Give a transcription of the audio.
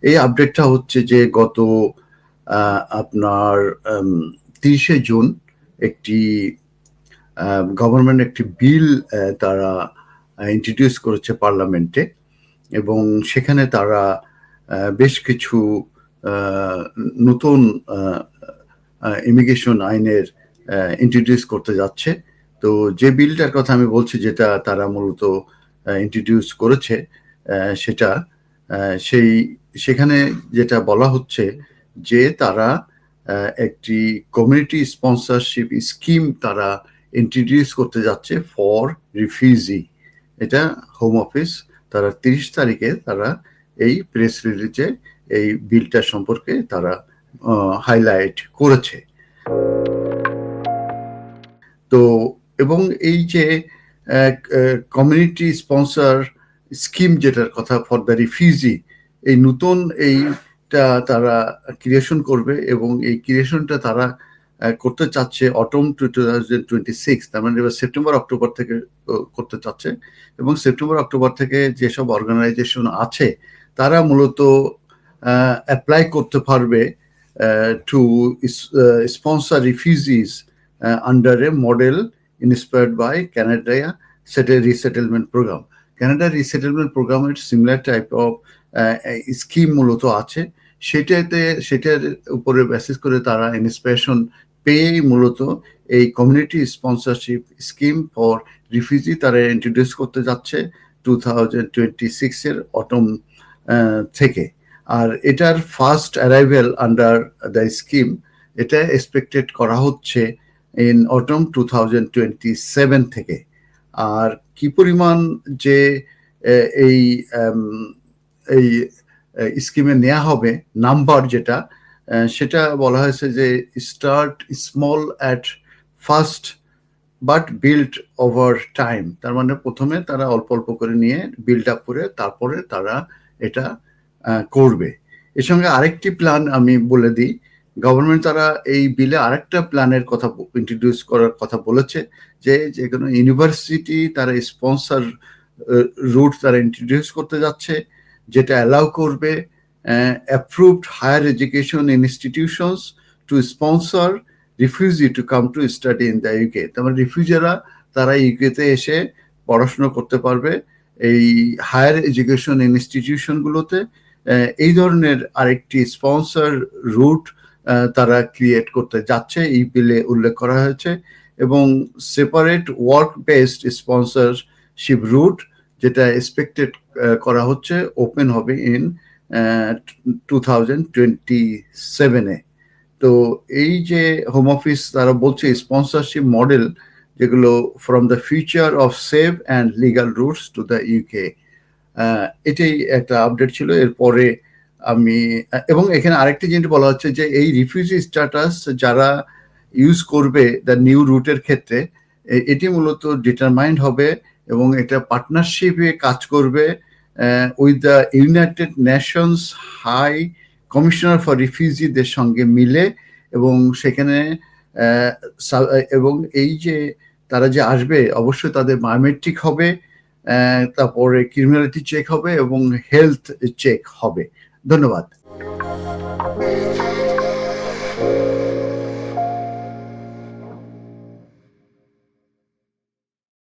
এই আপডেটটা হচ্ছে যে গত আপনার 30শে জুন একটি গভর্নমেন্ট একটি বিল তারা ইন্ট্রোডিউস করেছে পার্লামেন্টে, এবং সেখানে তারা বেশ কিছু নতুন ইমিগ্রেশন আইনের ইন্ট্রোডিউস করতে যাচ্ছে। তো যে বিলটার কথা আমি বলছি, যেটা তারা মূলত ইন্ট্রোডিউস করেছে, সেটা সেখানে যেটা বলা হচ্ছে যে তারা একটি কমিউনিটি স্পন্সরশিপ স্কিম তারা ইন্ট্রোডিউস করতে যাচ্ছে ফর রিফিউজি। এটা হোম অফিস তারা 30 তারিখে তারা এই প্রেস রিলিজে এই বিলটা সম্পর্কে তারা হাইলাইট করেছে। তো এবং এই যে কমিউনিটি স্পন্সর স্কিম যেটার কথা ফর দ্য রিফিউজি, এই নতুন এইটা তারা ক্রিয়েশন করবে, এবং এই ক্রিয়েশনটা তারা করতে চাচ্ছে অটম 2026, তার মানে এবার সেপ্টেম্বর অক্টোবর থেকে করতে চাচ্ছে। এবং সেপ্টেম্বর অক্টোবর থেকে যেসব অর্গানাইজেশন আছে তারা মূলত অ্যাপ্লাই করতে পারবে to sponsor refugees under a model inspired by Canada resettlement program. Canada resettlement program এর similar type of স্কিম মূলত আছে, সেটার উপরে বেসিস করে তারা ইন্সপিরেশন পেয়ে মূলত এই community sponsorship scheme for refugee তারা ইন্ট্রোডিউস করতে যাচ্ছে 2026 এর অটম থেকে। আর এটার first arrival under the scheme এটা এক্সপেক্টেড করা হচ্ছে ইন অটম 2027 থেকে। আর কি পরিমাণ যে এই এই স্কিমে নেওয়া হবে নাম্বার যেটা, সেটা বলা হয়েছে যে start small at first but build over time. তার মানে প্রথমে তারা অল্প অল্প করে নিয়ে বিল্ড আপ করে তারপরে তারা এটা করবে। এর সঙ্গে আরেকটি প্ল্যান আমি বলে দিই, গভর্নমেন্ট তারা এই বিলে আরেকটা প্ল্যানের কথা ইন্ট্রোডিউস করার কথা বলেছে, যে কোনো ইউনিভার্সিটি তারা স্পন্সর রুট তারা ইন্ট্রোডিউস করতে যাচ্ছে, যেটা অ্যালাউ করবে approved higher education institutions to sponsor refugee to come to study in the UK. তারপরে রিফিউজিরা তারা ইউকেতে এসে পড়াশোনা করতে পারবে এই হায়ার এডুকেশন ইনস্টিটিউশনগুলোতে। এই ধরনের আরেকটি স্পন্সর রুট তারা ক্রিয়েট করতে যাচ্ছে, এই বিলে উল্লেখ করা হয়েছে। এবং separate work based sponsorship route যেটা এক্সপেক্টেড করা হচ্ছে ওপেন হবে ইন 2027-এ। তো এই যে হোম অফিস তারা বলছে স্পন্সরশিপ মডেল যেগুলো from the future of safe and legal roots to the UK, এটাই একটা আপডেট ছিল। এরপরে আমি এবং এখানে আরেকটি জিনিস বলা হচ্ছে যে এই রিফিউজি স্ট্যাটাস যারা ইউজ করবে দ্য নিউ রুটের ক্ষেত্রে, এটি মূলত ডিটারমাইন্ড হবে এবং এটা পার্টনারশিপে কাজ করবে with the United Nations High Commissioner for রিফিউজিদের সঙ্গে মিলে। এবং সেখানে এবং এই যে তারা যে আসবে অবশ্যই তাদের বায়োমেট্রিক হবে, তারপরে ক্রিমিনালিটি চেক হবে এবং হেলথ চেক হবে। ধন্যবাদ।